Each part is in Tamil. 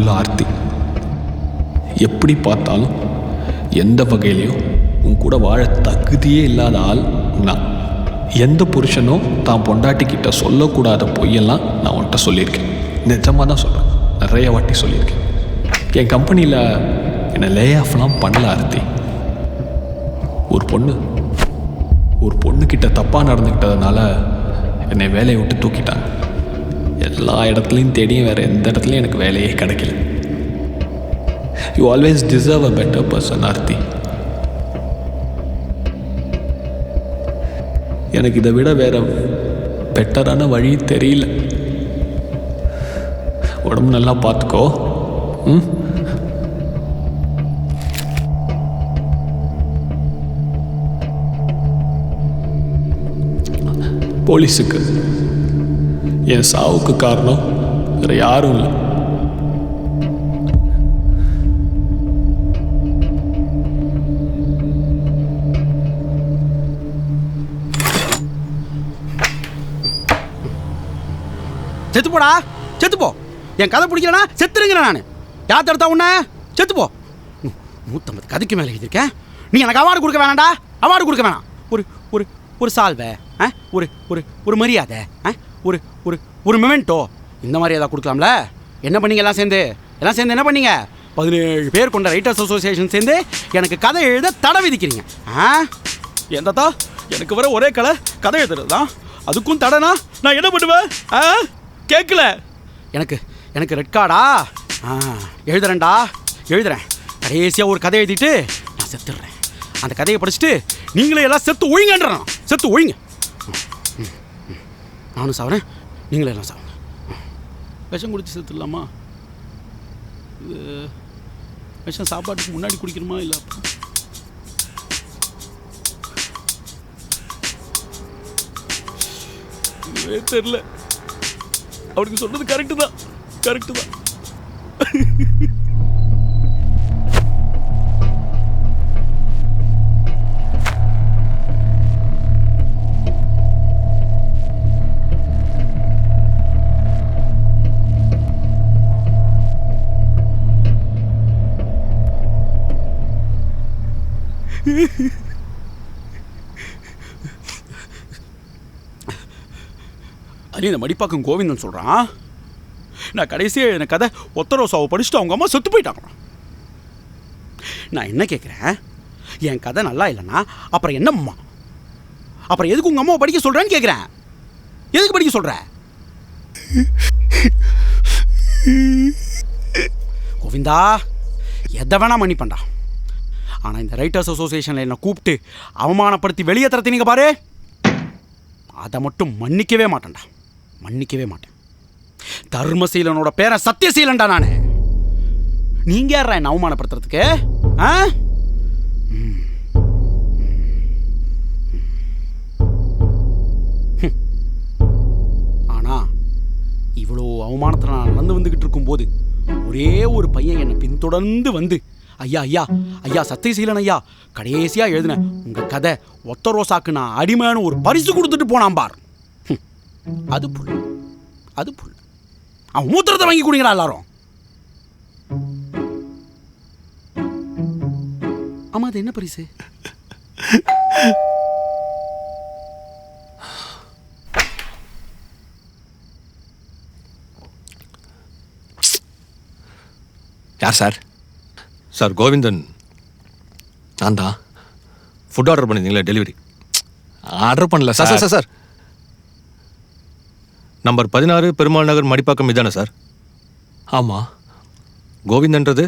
புள்ள ஆர்த்தி. எப்படி பார்த்தாலும் எந்த வகையிலையும் உன் கூட வாழ தகுதியே இல்லாத ஆள் நான். எந்த புருஷனும் தான் பொண்டாட்டிக்கிட்ட சொல்லக்கூடாத பொய்யெல்லாம் நான் உன்கிட்ட சொல்லியிருக்கேன். நிஜமாக தான் சொல்கிறேன், நிறைய வாட்டி சொல்லியிருக்கேன். என் கம்பெனியில் என்னை லே ஆஃப்லாம் பண்ணல ஆர்த்தி. ஒரு பொண்ணுக்கிட்ட தப்பாக நடந்துக்கிட்டதுனால என்னை வேலையை விட்டு தூக்கிட்டாங்க. எல்லா இடத்துலையும் தேடியும் வேறு எந்த இடத்துலையும் எனக்கு வேலையே கிடைக்கல. You always deserve a better person Aarthi. எனக்கு இதை விட வேற பெட்டரான வழி தெரியல. உடம்பு நல்லா பார்த்துக்கோ. போலீஸுக்கு என் சாவுக்கு காரணம் வேற யாரும் இல்லை. செத்துப்போடா, செத்துப்போ. என் கதை பிடிக்கலனா செத்துருங்கிறேன் நான். யார் தடுத்தா உன்ன? செத்துப்போ. 150 கதைக்கு மேலே எழுதியிருக்கேன். நீ எனக்கு அவார்டு கொடுக்க வேணாண்டா, அவார்டு கொடுக்க வேணாம். ஒரு ஒரு ஒரு சால்வை, ஒரு ஒரு ஒரு மரியாதை, ஒரு ஒரு ஒரு மெமெண்டோ, இந்த மாதிரி ஏதாவது கொடுக்கலாம்ல. என்ன பண்ணீங்க எல்லாம் சேர்ந்து என்ன பண்ணீங்க? 17 பேர் கொண்ட ரைட்டர்ஸ் அசோசியேஷன் சேர்ந்து எனக்கு கதை எழுத தடை விதிக்கிறீங்க. எந்தத்தா எனக்கு வர ஒரே கதை எழுதுறது தான். அதுக்கும் தடைனா நான் என்ன பண்ணுவேன்? கேட்கல. எனக்கு ரெட் கார்டா? எழுதுறேன்டா, எழுதுறேன். கடைசியாக ஒரு கதை எழுதிட்டு நான் செத்துடுறேன். அந்த கதையை படிச்சுட்டு நீங்களே எல்லாம் செத்து ஒழுங்கன்றான். செத்து ஒழுங்க. நானும் சாவறேன், நீங்களே எல்லாம் சாவுங்க. விஷம் குடிச்சு செத்துடலாமா? விஷம் சாப்பாட்டுக்கு முன்னாடி குடிக்கணுமா இல்லை அப்புறம்? தெரியல. அவருக்கு சொன்னது கரெக்டு தான். அது இந்த மடிப்பாக்கம் கோவிந்தன் சொல்கிறான். நான் கடைசியாக என் கதை ஒத்தரோசாவை படிச்சுட்டு அவங்க அம்மா செத்து போயிட்டாங்களாம். நான் என்ன கேட்குறேன், என் கதை நல்லா இல்லைன்னா அப்புறம் என்னம்மா? அப்புறம் எதுக்கு உங்கள் அம்மாவை படிக்க சொல்கிறேன்னு கேட்குறேன். எதுக்கு படிக்க சொல்கிற? கோவிந்தா, எதை வேணா மன்னிப்பண்டா. ஆனால் இந்த ரைட்டர்ஸ் அசோசியேஷனில் என்னை கூப்பிட்டு அவமானப்படுத்தி வெளியே தரத்தினீங்க பாரு, அதை மட்டும் மன்னிக்கவே மாட்டேன்டா. தர்மசீலனோட பேரை சத்தியசீலன்டா நானு. நீங்க யாரா என்ன அவமானப்படுத்துறதுக்கு? ஆனா இவ்வளோ அவமானத்தில் நான் நடந்து வந்துகிட்டு இருக்கும்போது ஒரே ஒரு பையன் என்னை பின்தொடர்ந்து வந்து, ஐயா சத்தியசீலன் ஐயா, கடைசியா எழுதின உங்க கதை ஒத்த ரோசாக்கு நான் அடிமையான ஒரு பரிசு கொடுத்துட்டு போனான் பார். அது புள்ள அவன் மூத்திரத்தை வாங்கி குடிங்கிறா எல்லாரும். ஆமா, அது என்ன பரிசு? யார் சார்? சார், கோவிந்தன். நான் தான். ஃபுட் ஆர்டர் பண்ணியிருந்தீங்களா? டெலிவரி ஆர்டர் பண்ணல sir. Sir sir number 16 Perumal Nagar Madipakkam இதானே சார்? ஆமாம். கோவிந்தன்றது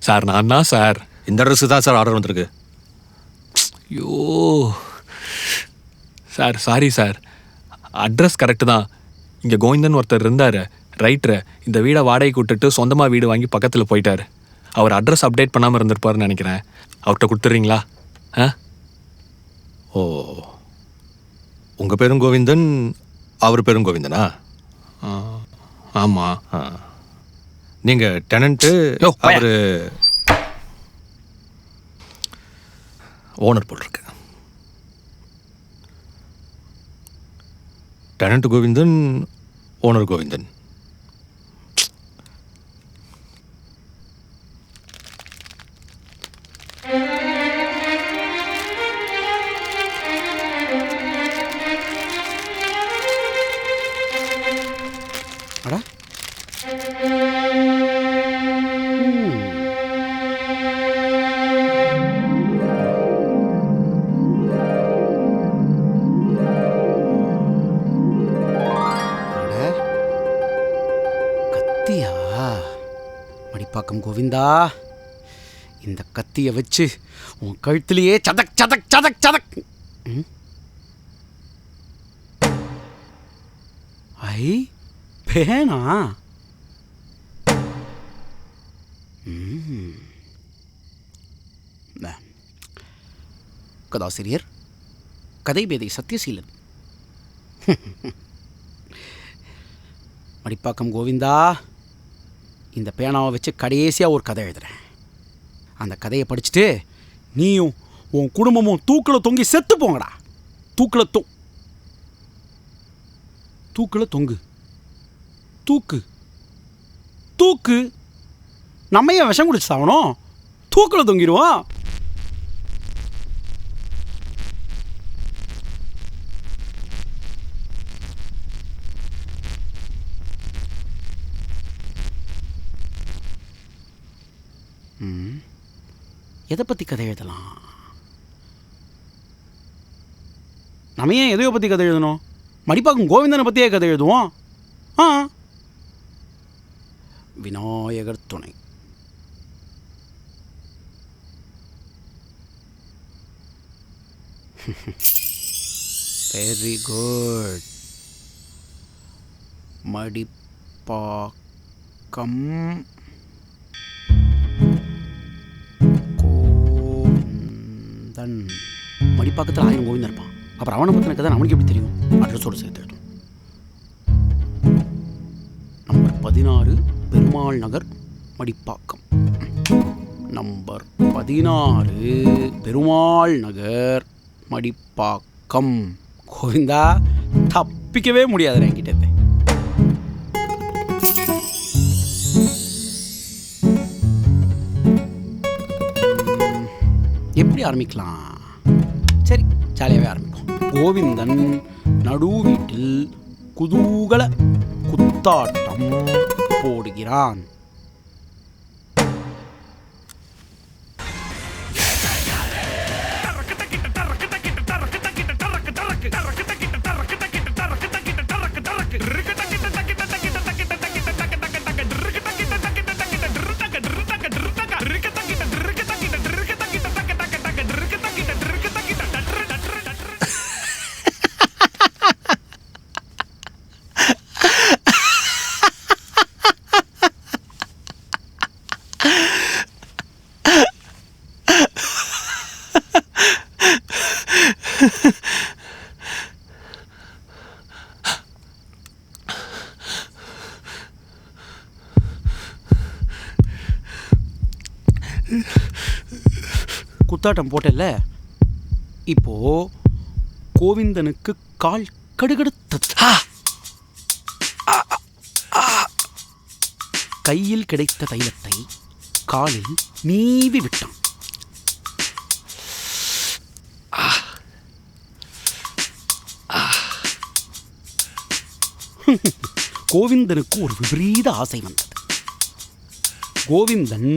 சார் நான் தான் சார். இந்த அட்ரஸுக்கு தான் சார் ஆர்டர் வந்திருக்கு. ஐயோ sir, sorry sir. Address correct தான். இங்கே கோவிந்தன் ஒருத்தர் இருந்தார், ரைட்டரு. இந்த வீடை வாடகைக்கு விட்டுட்டு சொந்தமாக வீடு வாங்கி பக்கத்தில் போயிட்டார். அவர் அட்ரஸ் அப்டேட் பண்ணாமல் இருந்திருப்பாருன்னு நினைக்கிறேன். அவர்கிட்ட கொடுத்துட்றீங்களா? ஓ, உங்கள் பேரும் கோவிந்தன், அவர் பேரும் கோவிந்தனா? ஆமாம். நீங்கள் டெனண்ட்டு, அவர் ஓனர் போட்டிருக்கு. Tenant Govindan, owner Govindan. அட கத்தியா? மடிப்பாக்கம் கோவிந்தா, இந்த கத்தியை வச்சு உன் கழுத்திலேயே சதக் சதக் சதக் சதக். ஐ பேனா? கதாசிரியர் கதைபேதை சத்யசீலன். மடிப்பாக்கம் கோவிந்தா, இந்த பேனாவை வச்சு கடைசியாக ஒரு கதை எழுதுறேன். அந்த கதையை படிச்சுட்டு நீயும் உன் குடும்பமும் தூக்கில் தொங்கி செத்து போங்கடா. தூக்கில் தொங்கு. தூக்கு தூக்கு. நம்ம ஏன் விஷம் குடிச்சு சாவணும்? தூக்கில் தொங்கிடுவோம். எதை பற்றி கதை எழுதலாம்? நம்ம ஏன் எதையோ பற்றி கதை எழுதணும்? மடிப்பாக்கம் கோவிந்தனை பற்றியே கதை எழுதுவோம். விநாயகர் துணை. Very good. மடிப்பாக்கம் கோவிந்தன். மடிப்பாக்கத்தில் 1000 கோவிந்தன் இருப்பான். அப்புறம் அவனை பற்றின கதை நம்மளுக்கு எப்படி தெரியும்? அட்ரஸோடு சேர்த்து எழுதும். நம்பர் 16 பெருமாள் நகர், மடிப்பாக்கம். நம்பர் 16 பெருமாள் நகர், மடிப்பாக்கம். கோவிந்தா, தப்பிக்கவே முடியாது என்கிட்ட. எப்படி ஆரம்பிக்கலாம்? சரி, ஜாலியாகவே ஆரம்பிக்கும். கோவிந்தன் நடு வீட்டில் குதூகல குத்தாட்டம் போடுகிறான். குத்தாட்டம் போட்டல. இப்போ கோவிந்தனுக்கு கால் கடுகடுத்தது. கையில் கிடைத்த தைலத்தை காலில் நீவி விட்டான். கோவிந்தனுக்கு ஒரு விபரீத ஆசை வந்தது. கோவிந்தன்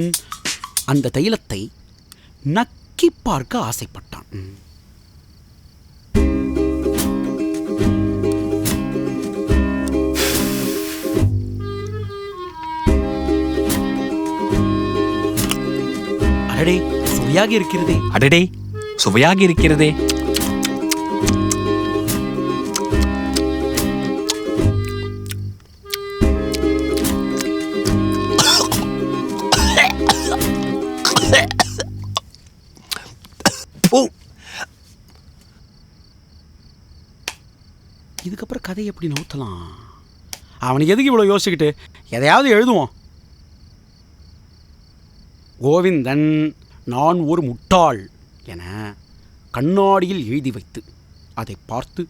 அந்த தைலத்தை நக்கி பார்க்க ஆசைப்பட்டான். அடடே, சுவையாக இருக்கிறதே. அடடே, சுவையாக இருக்கிறதே. இதுக்கப்புறம் கதை எப்படி நவுத்தலாம்? அவனுக்கு எதுக்கு இவ்வளோ யோசிச்சுக்கிட்டு? எதையாவது எழுதுவோம். கோவிந்தன் நான் ஒரு முட்டாள் என கண்ணாடியில் எழுதி வைத்து அதை பார்த்து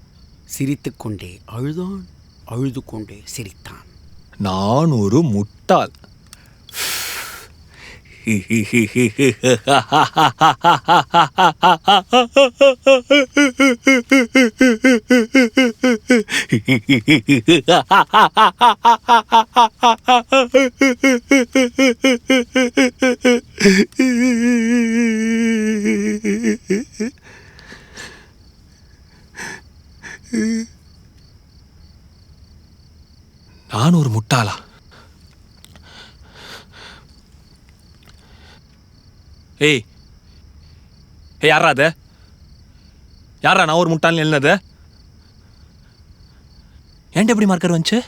சிரித்து கொண்டே அழுதான், அழுது கொண்டே சிரித்தான். நான் ஒரு முட்டாள். நான் ஒரு முட்டாளா? ஏய் ஏய், யாரா அது? யாரா நான் ஒரு முட்டாள் எழுந்தது? ஏன்ட்ட எப்படி மார்க்கர் வந்துச்சு?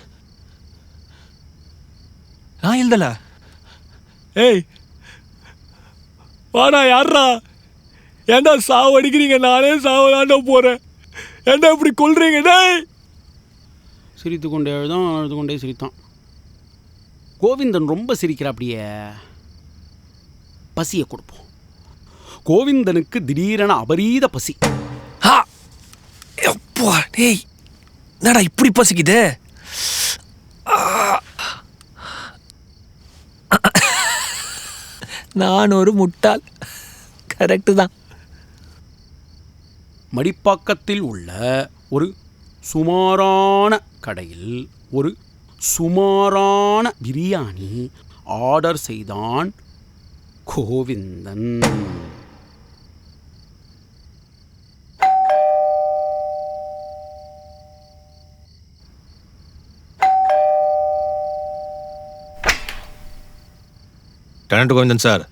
நான் எழுதல. ஏய் வாடா, யாரா? ஏன்டா சாவு அடிக்கிறீங்க? நானே சாவலாண்ட போறேன். ஏன்டா இப்படி கொல்றீங்க? டேய், சிரித்து கொண்டே எழுதான், அழுது கொண்டே சிரித்தான். கோவிந்தன் ரொம்ப சிரிக்கிறாப்படியே. பசியை கொடுப்போம். கோவிந்தனுக்கு திடீரென அபரீத பசி. அப்பா டேய், என்னடா இப்படி பசிக்குது? நான் ஒரு முட்டாள். கரெக்டு தான். மடிப்பாக்கத்தில் உள்ள ஒரு சுமாரான கடையில் ஒரு சுமாரான பிரியாணி ஆர்டர் செய்தான் கோவிந்தன். டெனண்ட் கோவிந்தன் சார்,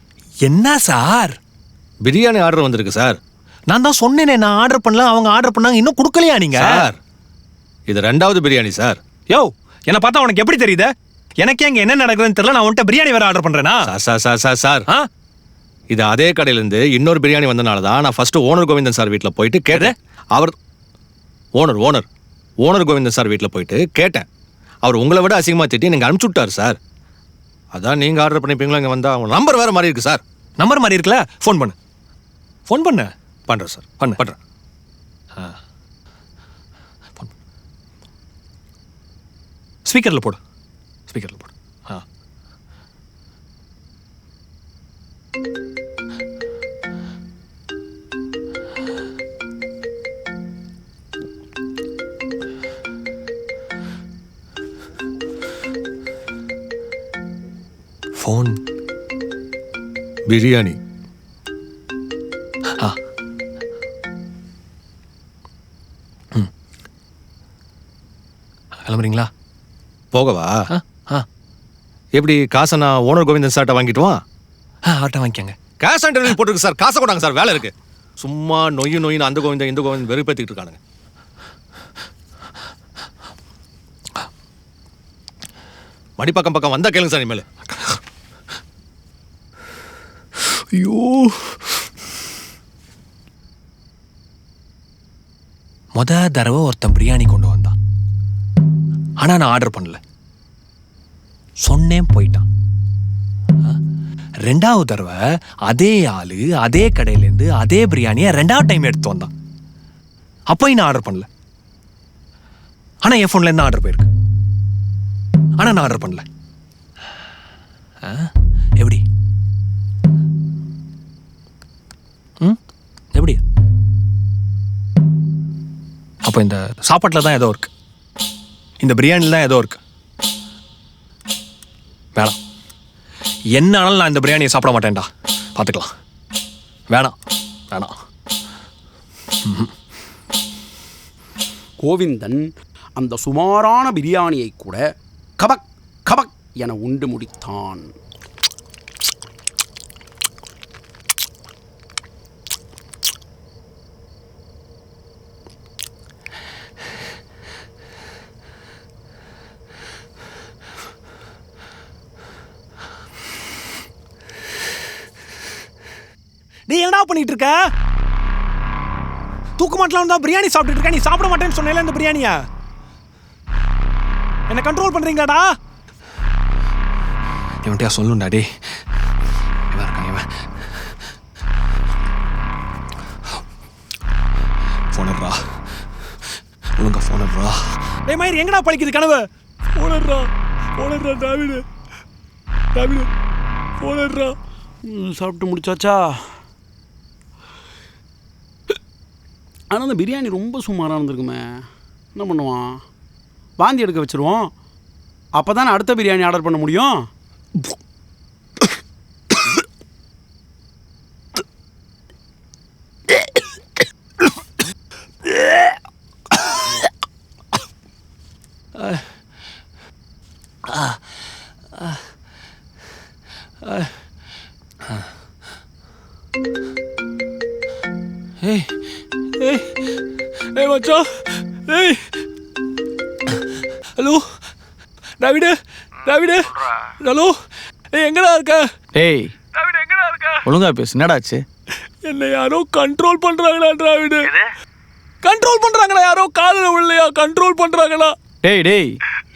என்ன சார்? பிரியாணி ஆர்டர் வந்திருக்கு சார். நான் தான் சொன்னேனே, நான் ஆர்டர் பண்ணல, அவங்க ஆர்டர் பண்ணாங்க. இன்னும் கொடுக்கலையா நீங்க? சார், இது 2வது பிரியாணி சார். யோ, என்ன பார்த்தா உனக்கு எப்படி தெரியுது? எனக்கே இங்க என்ன நடக்குதுன்னு தெரியல. நான் உன்கிட்ட பிரியாணி வேற ஆர்டர் பண்றேனா? சார் சார் சார் சார் ஆ? இது அதே கடையிலேருந்து இன்னொரு பிரியாணி வந்தனால தான் நான் ஃபர்ஸ்ட் ஓனர் கோவிந்தன் சார் வீட்டில் போயிட்டு கேட்டேன். அவர் ஓனர் கோவிந்தன் சார் வீட்டில் போயிட்டு கேட்டேன். அவர் உங்களை விட அசிங்கமாக திட்டி நீங்கள் அனுப்பிச்சு விட்டார் சார். அதான் நீங்கள் ஆர்டர் பண்ணிப்பீங்களா? இங்கே வந்தால் அவங்க நம்பர் வேறு மாதிரி இருக்குது சார். நம்பர் மாதிரி இருக்குல்ல? ஃபோன் பண்ணு. ஃபோன் பண்ணு. பண்ணுறேன் சார், பண்ணுறேன். ஸ்பீக்கரில் போடு. ஸ்பீக்கரில் போடு. ஆ. ஃபோன். பிரியாணி. ஆ. கிளம்புறீங்களா? போகவா? ஆ ஆ எப்படி காசை நான் ஓனர் கோவிந்தன் சார்ட்ட வாங்கிட்டுவா? அவர்கிட்ட வாங்கிக்கோங்க. கேஷ் ஆன் டெலிவரி போட்டுருக்கு சார். காசை கொண்டாங்க சார், வேலை இருக்கு. சும்மா நொய்னு அந்த கோவிந்தன் இந்த கோவிந்தன் வெறுப்பேற்றிக்கிட்டு இருக்கானுங்க. மடிப்பக்கம் பக்கம் வந்தா கேளுங்க சார் இனிமேல். ஐயோ, தடவை ஒருத்தன் பிரியாணி கொண்டு வந்தான். ஆனா நான் ஆர்டர் பண்ணல. சொன்னேன், போயிட்டான். 2வது தடவை அதே ஆளு அதே கடையிலேருந்து அதே பிரியாணியை 2வது டைம் எடுத்து வந்தான். அப்பயும் நான் ஆர்டர் பண்ணல. ஆனா என் ஃபோன்ல இருந்து ஆர்டர் போயிருக்கு. ஆனா நான் ஆர்டர் பண்ணல. எப்படி? எப்படி? அப்போ இந்த சாப்பாட்டில் தான் ஏதோ இருக்கு. இந்த பிரியாணியில் தான் ஏதோ இருக்கு. வேணாம், என்ன ஆனாலும் நான் இந்த பிரியாணியை சாப்பிட மாட்டேன்டா. பார்த்துக்கலாம். வேணாம் வேணாம். கோவிந்தன் அந்த சுமாரான பிரியாணியை கூட கபக் கபக் என உண்டு முடித்தான். நீ என்னடா பண்ணிட்டு இருக்க? தூக்க மாட்டலாம் தான் பிரியாணி சாப்பிட்டு இருக்க. நீ சாப்பிட மாட்டேன்னு சொன்னேல இந்த பிரியாணிய. என்ன கண்ட்ரோல் பண்றீங்களாடா? இவன்கிட்ட சொல்லுண்டா. டே, இவன் இருக்கான். இவன் போனர்றா, ஒழுங்கா போனர்றா. டேய் மயிர், எங்கடா பழிக்குது கனவு? போனர்றா போனர்றா. டாவிடு டாவிடு போனர்றா சாப்பிட்டு முடிச்சாச்சா? ஆனால் அந்த பிரியாணி ரொம்ப சுமாராக இருந்திருக்குமே. என்ன பண்ணுவான்? வாந்தி எடுக்க வச்சுருவோம். அப்போ தானே அடுத்த பிரியாணி ஆர்டர் பண்ண முடியும். ஏய் ஏய் ஏய் மச்சான், ஏய் ஹலோ டிராவிடு, டிராவிடு, ஹலோ, ஏய் எங்கடா இருக்க? ஏய் டிராவிடு எங்கடா இருக்க? ஒழுங்கா பேசு, என்னடாச்சு? என்னை யாரோ கண்ட்ரோல் பண்றாங்களா டிராவிடு? கண்ட்ரோல் பண்றாங்களா யாரோ? காதுல விடலையா? கண்ட்ரோல் பண்றாங்களா? டேய் டேய்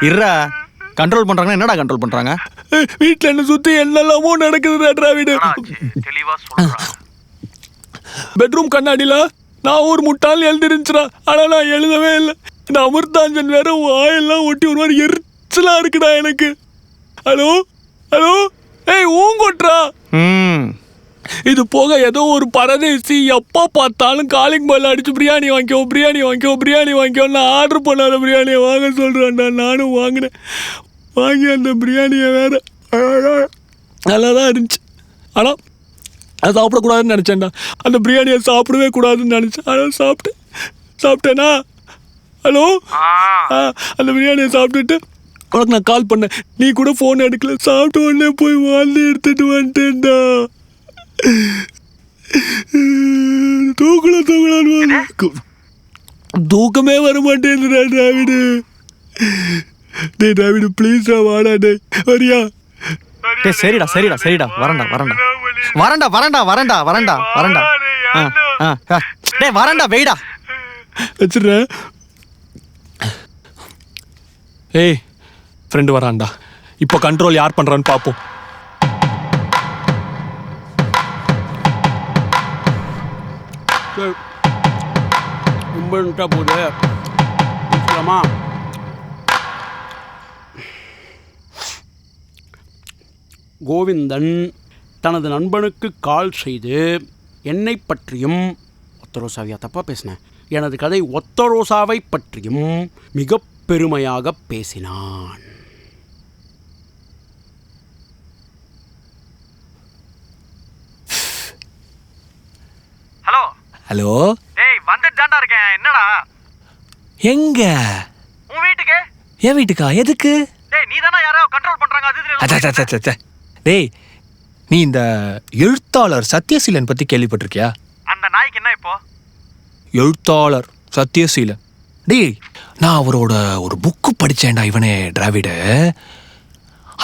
இருடா. கண்ட்ரோல் பண்றாங்கன்னா என்னடா கண்ட்ரோல் பண்றாங்க? வீட்டில் என்ன சுத்தி என்னெல்லாமோ நடக்குதுடா டிராவிடு. பெட்ரூம் கண்ணாடியில நான் ஒரு முட்டாள் எழுதிருந்துச்சுடா. ஆனா நான் எழுதவே இல்லை. இந்த அமிர்தாஞ்சன் வேற வாயெல்லாம் ஒட்டி ஒரு மாதிரி எரிச்சலா இருக்குடா எனக்கு. ஹலோ ஹலோ, ஏய் ஊங்கொட்ரா. இது போக ஏதோ ஒரு பரதேசி எப்போ பார்த்தாலும் காலிங் பெல் அடிச்சு பிரியாணி வாங்கிக்கோ, பிரியாணி வாங்கிக்கோ, பிரியாணி வாங்கிக்கோ, நான் ஆர்டர் பண்ணாத பிரியாணியை வாங்க சொல்கிறேன்டா. நானும் வாங்கினேன். வாங்கி அந்த பிரியாணியை வேற நல்லா தான் இருந்துச்சு. ஆனால் அதை சாப்பிடக்கூடாதுன்னு நினச்சேன்டா. அந்த பிரியாணியை சாப்பிடவே கூடாதுன்னு நினச்சேன். ஆனால் சாப்பிட்டேனா? ஹலோ, அந்த பிரியாணியை சாப்பிட்டுட்டு உனக்கு நான் கால் பண்ணேன். நீ கூட ஃபோன் எடுக்கல. சாப்பிட்ட உடனே போய் வாந்தி எடுத்துட்டு வந்துட்டேன்டா. தூக்கமே வர மாட்டேங்குதுடா டிராவிடு. டே டிராவிடு ப்ளீஸ்டா வாடா. டே வரியா? டேய் சரிடா சரிடா சரிடா, வரேன்டா வரேன்டா வரேன்டா வரேன்டா வரேன்டா வரேன்டா வரேன்டா. டேய் வரேன்டா, வெயிடா வச்சிடுறேன். ஏய் ஃப்ரெண்டு வரான்டா. இப்போ கண்ட்ரோல் யார் பண்ணுறான்னு பார்ப்போம். ரொம்ப நிட்டா போகுது. முடிச்சுக்கலாமா? கோவிந்தன் தனது நண்பனுக்கு கால் செய்து என்னை பற்றியும், ஒத்தரோசாவியா தப்பாக பேசினேன், எனது கதை ஒத்தரோசாவை பற்றியும் மிக பெருமையாக பேசினான். ஹலோ ஹலோ, டேய் வந்துட்டு தான்டா இருக்கேன். என்னடா? எங்க? உன் வீட்டுக்கு. என் வீட்டுக்கா? எதுக்கு? டேய் நீ தானே யாரோ கண்ட்ரோல் பண்றாங்க அது டேய், நீ இந்த எழுத்தாளர் சத்யசீலன் பத்தி கேள்விப்பட்டிருக்கியா? அந்த நாய்க்கு என்ன இப்போ? எழுத்தாளர் சத்யசீலன், டேய் நான் அவரோட ஒரு புக்கு படித்தேன்டா. இவனே டிராவிடு.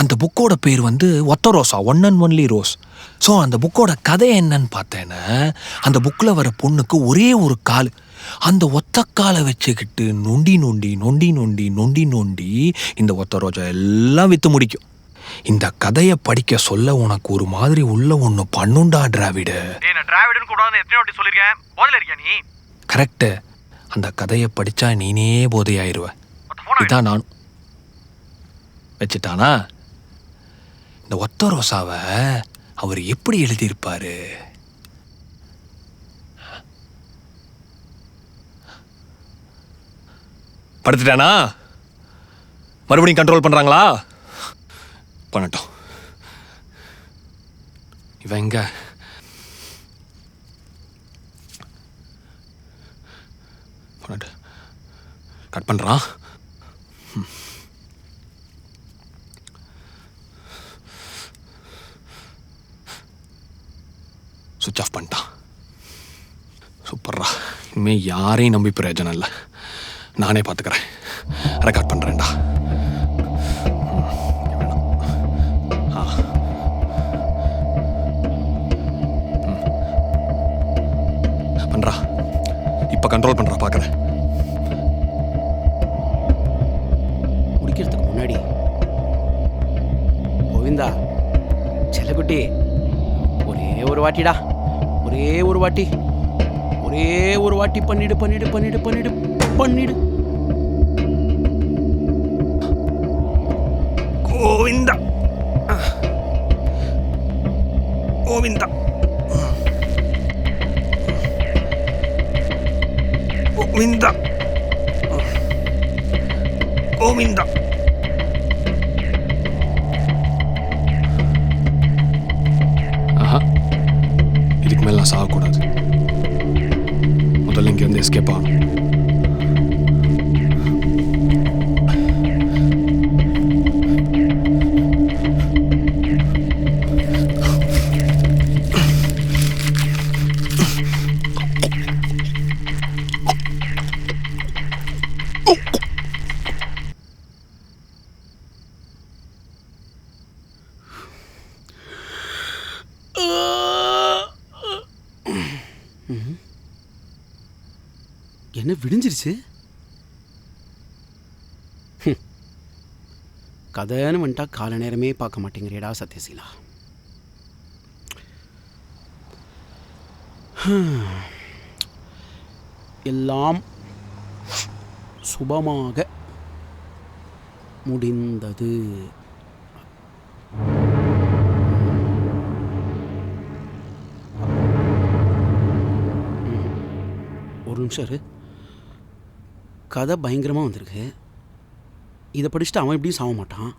அந்த புக்கோட பேர் வந்து Otha Rosa, one and only rose. So அந்த புக்கோட கதை என்னன்னு பார்த்தேன்னா, அந்த புக்கில் வர பொண்ணுக்கு ஒரே ஒரு கால். அந்த ஒத்த காலை வச்சுக்கிட்டு நொண்டி நொண்டி நொண்டி நொண்டி நொண்டி நொண்டி இந்த ஒத்த ரோஜா எல்லாம் விற்று முடிக்கும். இந்த கதையை படிக்க சொல்ல உனக்கு ஒரு மாதிரி உள்ள ஒன்று பண்ணுண்டா டிராவிடு. நான் டிராவிடுன்னு கூடாதுன்னு எத்தனை வாட்டி சொல்லியிருக்கேன். போதையில இருக்கியா நீ? கரெக்டு. அந்த கதையை படித்தா நீனே போதையாயிருவ. இதான் நானும். வச்சுட்டானா? இந்த ஒத்த ரோசாவை அவர் எப்படி எழுதியிருப்பாரு? படுத்துட்டானா? மறுபடியும் கண்ட்ரோல் பண்ணுறாங்களா? பண்ணட்டும். இவன் எங்க? பண்ணட்டு கட் பண்ணுறான். சுவிட்ச் ஆஃப் பண்ணிட்டான். சூப்பர்ரா. இனிமேல் யாரையும் நம்பி பிரயோஜனம் இல்லை. நானே பார்த்துக்கிறேன். ரெக்கார்ட் பண்ணுறேன்டா. பண்ணுறா. இப்போ கண்ட்ரோல் பண்ணுறா, பார்க்குறேன். முடிக்கிறதுக்கு முன்னாடி கோவிந்தா, செல்லக்குட்டி, ஒரே ஒரு வாட்டிடா, ஒரே ஒரு வாட்டி, ஒரே ஒரு வாட்டி பண்ணிடு பண்ணிடு பண்ணிடு பண்ணிடு பண்ணிடு. கோவிந்தா, கோவிந்தா கோவிந்தா கோவிந்தா. ஆஹா, இதுக்கு மேலே நான் சாகக்கூடாது. முதல்ல இங்கேருந்து எஸ்கேப் ஆகணும். என்ன விடிஞ்சிருச்சு? கதைன்னு வந்துட்டா கால நேரமே பார்க்க மாட்டேங்கிறியடா சத்யசீலா. எல்லாம் சுபமாக முடிந்தது. ஒரு நிமிஷம் இரு. கதை பயங்கரமாக வந்திருக்கு. இதை படிச்சுட்டு அவன் எப்படியும் சாக மாட்டான்.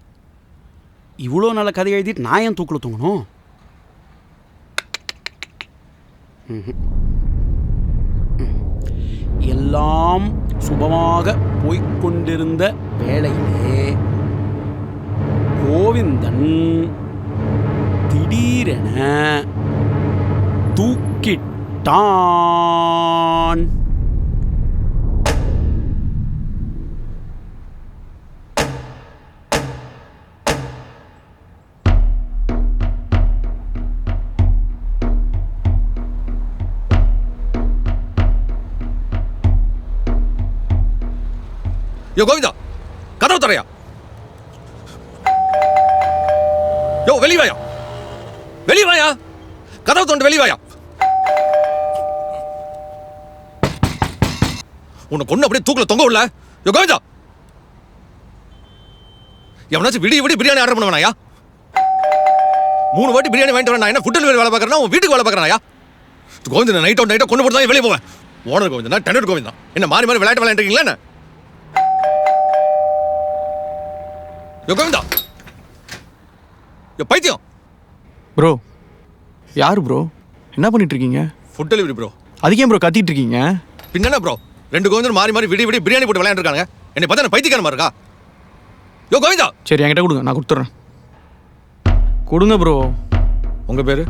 இவ்வளோ நல்ல கதை எழுதிட்டு நான் ஏன் தூக்கில் தூங்கணும்? எல்லாம் சுபமாக போய்கொண்டிருந்த வேளையிலே கோவிந்தன் திடீரென தூக்கிட்டான். யோ கோவிந்தா, கதவு தரையா. யோ வெளிய வாயா, வெளிய வாயா, கதவு தோண்டு வெளிய வாயா. உன்னை கொண்டு அப்படியே தூக்குல தொங்க விடல. யோ கோவிந்தா, எவனாச்சும் விடிய விடி பிரியாணி ஆர்டர் பண்ணுவானாயா? 3 வாட்டி பிரியாணி வாங்கிட்டு வரேன். என்ன ஃபுட் டெலிவரி வேலை பார்க்கறேன்னா உன் வீட்டுக்கு வேலை பார்க்கறாயா? கோவிந்தா நைட் நைட்டா கொண்டு போட்டு தான் வெளியே போவேன். ஓனர் கோவிந்தா, டெண்டர் கோவிந்தா, என்ன மாறி மாறி விளையாட்டு விளையாண்டுருக்கீங்களா என்ன? யோ கோவிந்தா, யோ பைத்தியம். ப்ரோ யார் ப்ரோ? என்ன பண்ணிட்டு இருக்கீங்க? Food delivery bro. அதுக்கு ஏன் ப்ரோ கத்திட்டு இருக்கீங்க? பின்ன ப்ரோ, 2 கோவிந்தர் மாறி மாறி விடி விடி பிரியாணி போட்டு விளையாண்டுருக்காங்க. என்னை பார்த்தா நான் பைத்தியக்காரமா இருக்கா? யோ கோவிந்தா. சரி என்கிட்ட கொடுங்க, நான் கொடுத்துட்றேன். கொடுங்க ப்ரோ. உங்க பேரு?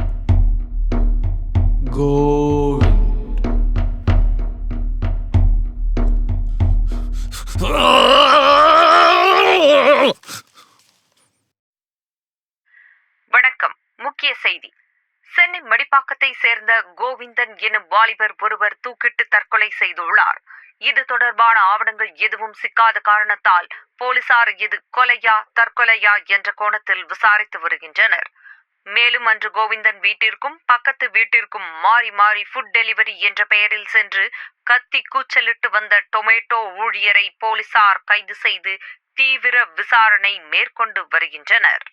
கோவிந்த். வணக்கம். முக்கிய செய்தி. சென்னை மடிப்பாக்கத்தை சேர்ந்த கோவிந்தன் எனும் வாலிபர் ஒருவர் தூக்கிட்டு தற்கொலை செய்துள்ளார். இது தொடர்பான ஆவணங்கள் எதுவும் சிக்காத காரணத்தால் போலீசார் இது கொலையா தற்கொலையா என்ற கோணத்தில் விசாரித்து வருகின்றனர். மேலும் அன்று கோவிந்தன் வீட்டிற்கும் பக்கத்து வீட்டிற்கும் மாறி மாறி ஃபுட் டெலிவரி என்ற பெயரில் சென்று கத்தி கூச்சலிட்டு வந்த டொமேட்டோ ஊழியரை போலீசார் கைது செய்து தீவிர விசாரணை மேற்கொண்டு வருகின்றனர்.